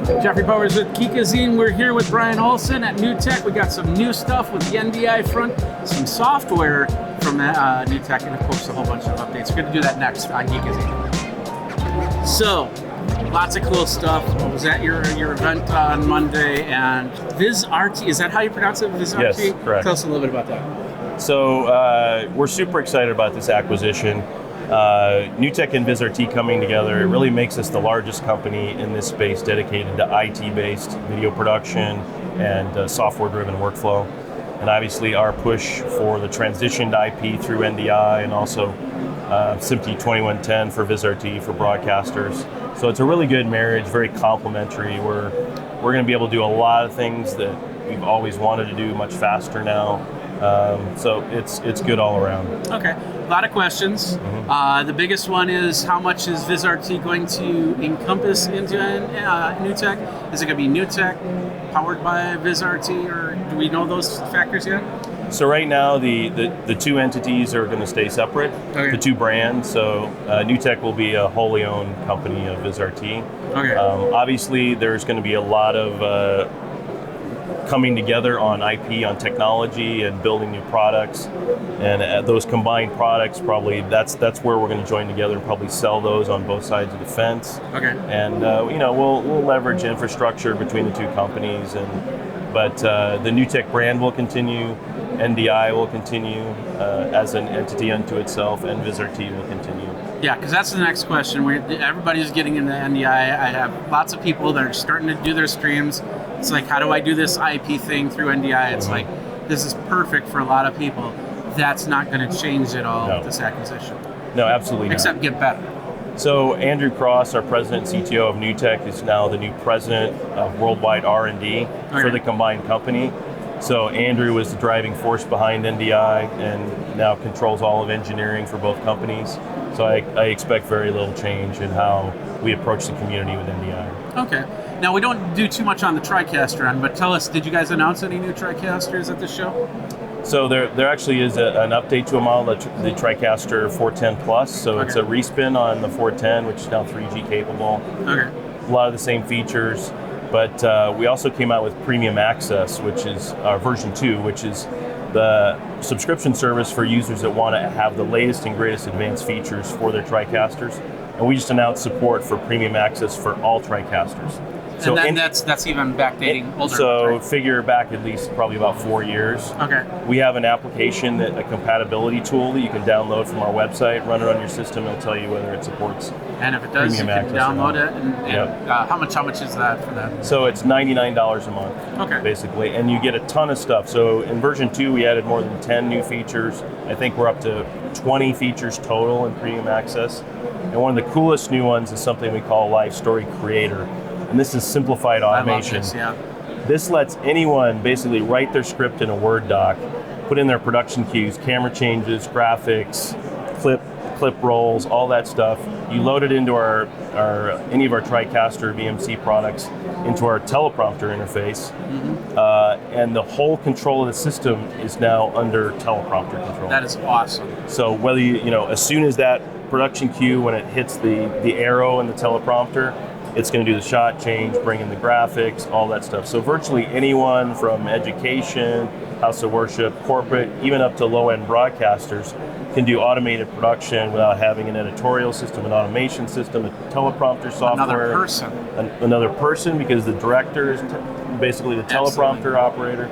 Jeffrey Powers with Geekazine. We're here with Brian Olson at NewTek. We got some new stuff with the NDI front, some software from NewTek, and of course a whole bunch of updates. We're going to do that next on Geekazine. So, lots of cool stuff. I was at your event on Monday, and Vizrt, is that how you pronounce it? Vizrt? Yes, correct. Tell us a little bit about that. So we're super excited about this acquisition. NewTek and Vizrt coming together, it really makes us the largest company in this space dedicated to IT-based video production and software-driven workflow. And obviously our push for the transition to IP through NDI and also SMPTE 2110 for Vizrt for broadcasters. So it's a really good marriage, very complementary. We're going to be able to do a lot of things that we've always wanted to do much faster now. So it's good all around. Okay, a lot of questions. The biggest one is, how much is Vizrt going to encompass into NewTek? Is it going to be NewTek powered by Vizrt, or do we know those factors yet? So right now the two entities are going to stay separate, the two brands. So NewTek will be a wholly owned company of Vizrt. Okay. Obviously there's going to be a lot of coming together on IP, on technology, and building new products. And those combined products, probably that's where we're going to join together and probably sell those on both sides of the fence. Okay. And we'll leverage infrastructure between the two companies. But the NewTek brand will continue, NDI will continue as an entity unto itself, and Vizrt will continue. Yeah, because that's the next question. Everybody's getting into NDI. I have lots of people that are starting to do their streams. It's like, how do I do this IP thing through NDI? It's like, this is perfect for a lot of people. That's not going to change at all with this acquisition. No, absolutely not. Except get better. So Andrew Cross, our president and CTO of NewTek, is now the new president of worldwide R&D for the combined company. So Andrew was the driving force behind NDI and now controls all of engineering for both companies. So I expect very little change in how we approach the community with NDI. Okay. Now, we don't do too much on the TriCaster end, but tell us, did you guys announce any new TriCasters at the show? So there actually is an update to a model, the TriCaster 410 Plus. So it's a respin on the 410, which is now 3G capable. Okay. A lot of the same features, but we also came out with Premium Access, which is version 2, which is the subscription service for users that want to have the latest and greatest advanced features for their TriCasters. And we just announced support for Premium Access for all TriCasters. So and then that's even backdating older. So figure back at least probably about 4 years. Okay. We have an application, a compatibility tool that you can download from our website, run it on your system, it'll tell you whether it supports. And if it does, you can download it. And how much is that for that? So it's $99 a month, basically, and you get a ton of stuff. So in version 2, we added more than 10 new features. I think we're up to 20 features total in Premium Access. And one of the coolest new ones is something we call Live Story Creator. And this is simplified automation. I love this, This lets anyone basically write their script in a Word doc, put in their production cues, camera changes, graphics, clip rolls, all that stuff. You load it into any of our TriCaster VMC products into our teleprompter interface, and the whole control of the system is now under teleprompter control. That is awesome. So whether as soon as that production cue, when it hits the arrow in the teleprompter, it's going to do the shot change, bring in the graphics, all that stuff. So virtually anyone from education, house of worship, corporate, even up to low-end broadcasters can do automated production without having an editorial system, an automation system, a teleprompter software. Another person, because the director is basically the teleprompter operator.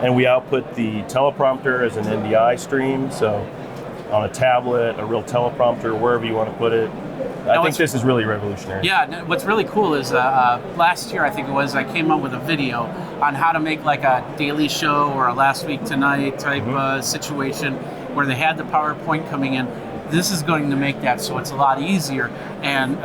And we output the teleprompter as an NDI stream, so on a tablet, a real teleprompter, wherever you want to put it. I think this is really revolutionary. Yeah, what's really cool is last year, I think it was, I came up with a video on how to make like a daily show or a last week tonight type situation where they had the PowerPoint coming in. This is going to make that so it's a lot easier. And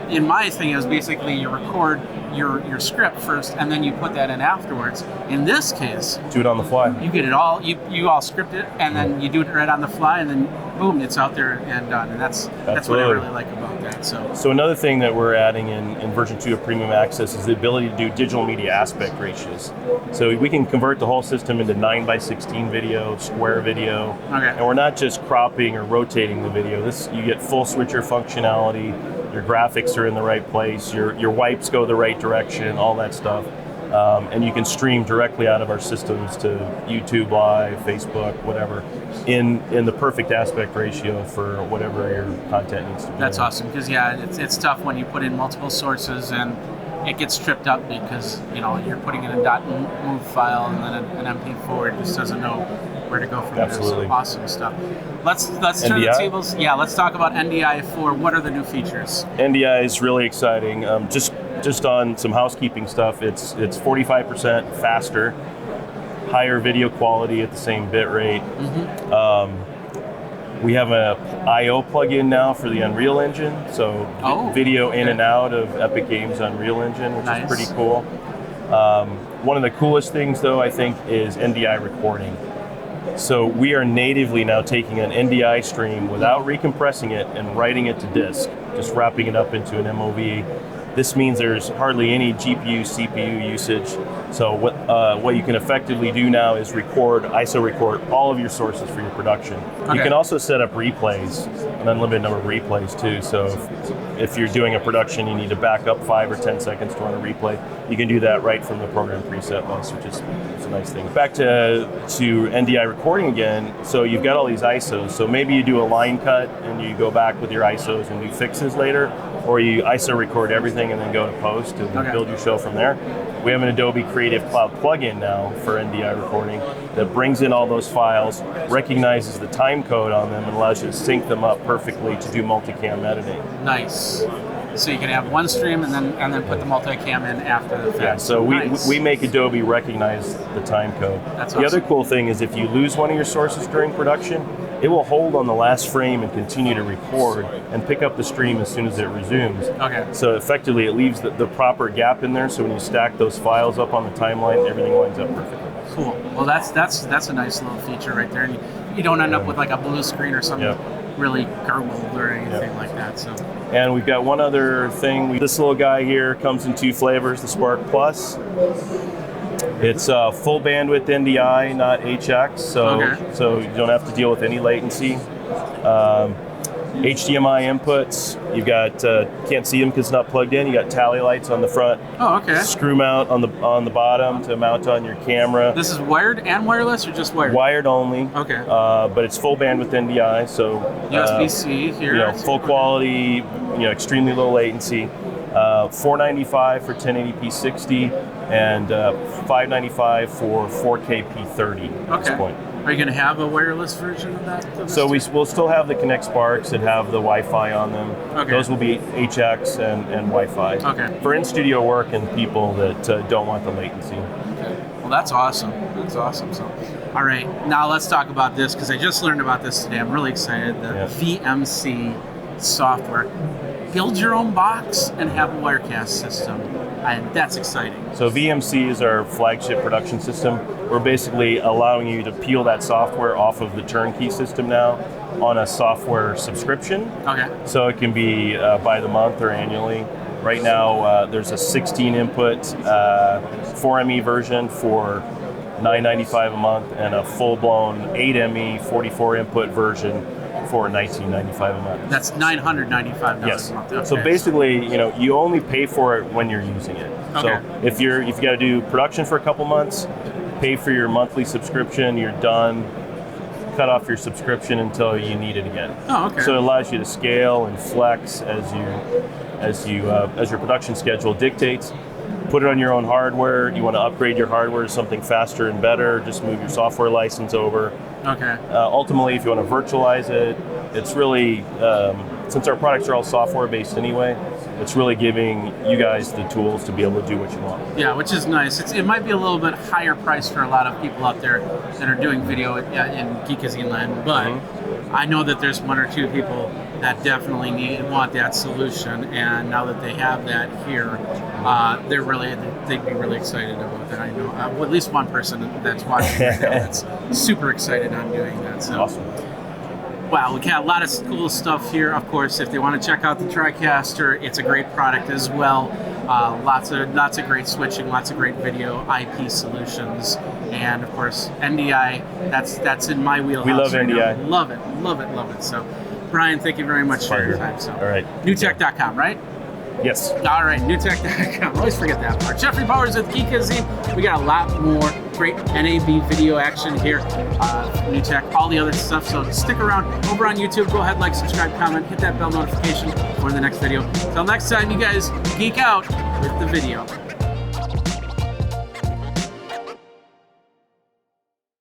in my thing, it was basically you record your script first and then you put that in afterwards. In this case, do it on the fly. You get it all, you all script it, and then you do it right on the fly, and then boom, it's out there and done. And that's what I really like about that. So another thing that we're adding in version 2 of Premium Access is the ability to do digital media aspect ratios. So we can convert the whole system into 9:16 video, square video, and we're not just cropping or rotating the video. You get full switcher functionality. your graphics are in the right place, your wipes go the right direction, all that stuff. And you can stream directly out of our systems to YouTube Live, Facebook, whatever, in the perfect aspect ratio for whatever your content needs to be. That's awesome, because it's tough when you put in multiple sources and it gets tripped up because you're putting in a .mov file and then an MP4. It just doesn't know where to go from Absolutely. there. So awesome stuff. Let's turn NDI? the tables. Yeah, let's talk about NDI 4. What are the new features? NDI is really exciting. Just on some housekeeping stuff, it's 45% faster, higher video quality at the same bit rate. We have a I/O plugin now for the Unreal Engine, so video in and out of Epic Games Unreal Engine, which is pretty cool. One of the coolest things, though, I think, is NDI recording. So we are natively now taking an NDI stream without recompressing it and writing it to disk, just wrapping it up into an MOV. This means there's hardly any GPU, CPU usage. So what you can effectively do now is ISO record all of your sources for your production. Okay. You can also set up replays, an unlimited number of replays too. So if you're doing a production, you need to back up 5 or 10 seconds to run a replay, you can do that right from the program preset bus, which is a nice thing. Back to NDI recording again. So you've got all these ISOs. So maybe you do a line cut and you go back with your ISOs and do fixes later, or you ISO record everything and then go to post and build your show from there. We have an Adobe Creative Cloud plugin now for NDI recording that brings in all those files, recognizes the time code on them, and allows you to sync them up perfectly to do multicam editing. Nice. So you can have one stream and then put the multicam in after the fact. Yeah, so we make Adobe recognize the time code. That's the awesome. Other cool thing is if you lose one of your sources during production, it will hold on the last frame and continue to record and pick up the stream as soon as it resumes. Okay. So effectively it leaves the proper gap in there, so when you stack those files up on the timeline, everything lines up perfectly. Cool. Well, that's a nice little feature right there. And you don't end up with like a blue screen or something really garbled or anything like that. So. And we've got one other thing. This little guy here comes in 2 flavors, the Spark Plus. It's full bandwidth NDI, not HX, so you don't have to deal with any latency. HDMI inputs, you've got, can't see them because it's not plugged in, you got tally lights on the front. Oh, okay. Screw mount on the bottom to mount on your camera. This is wired and wireless or just wired? Wired only. Okay. But it's full bandwidth NDI, so USB-C here. Full quality, extremely low latency. $495 for 1080p 60 and $595 for 4K P30 at this point. Are you going to have a wireless version of that? So we'll still have the Connect Sparks that have the Wi-Fi on them. Okay. Those will be HX and Wi-Fi. Okay. For in-studio work and people that don't want the latency. Okay. Well, that's awesome. That's awesome. So, all right, now let's talk about this because I just learned about this today. I'm really excited. The VMC software. Build your own box and have a Wirecast system. And that's exciting. So VMC is our flagship production system. We're basically allowing you to peel that software off of the turnkey system now on a software subscription. Okay. So it can be by the month or annually. Right now, there's a 16 input 4ME version for $9.95 a month and a full-blown 8ME 44 input version for $19.95 a month. That's $995 a month. Okay. So basically, you only pay for it when you're using it. Okay. So if you got to do production for a couple months, pay for your monthly subscription, you're done, cut off your subscription until you need it again. Oh, okay. So it allows you to scale and flex as your production schedule dictates. Put it on your own hardware. You want to upgrade your hardware to something faster and better, just move your software license over. Okay. Ultimately, if you want to virtualize it, it's really, since our products are all software based anyway, it's really giving you guys the tools to be able to do what you want. Yeah, which is nice. It might be a little bit higher price for a lot of people out there that are doing video in Geekazine land, but I know that there's 1 or 2 people that definitely want that solution, and now that they have that here, they'd be really excited about that. I know at least one person that's watching right now that's super excited on doing that. So. Awesome. Wow, we got a lot of cool stuff here. Of course, if they want to check out the TriCaster, it's a great product as well. Lots of great switching, lots of great video IP solutions, and of course NDI. That's in my wheelhouse. We love NDI. Love it. So Brian, thank you very much for your time. So, all right. NewTek.com, right? Yes. All right, NewTek.com. Always forget that part. Jeffrey Powers with Geekazine. We got a lot more great NAB video action here. NewTek, all the other stuff. So stick around over on YouTube. Go ahead, like, subscribe, comment, hit that bell notification for the next video. Till next time, you guys geek out with the video.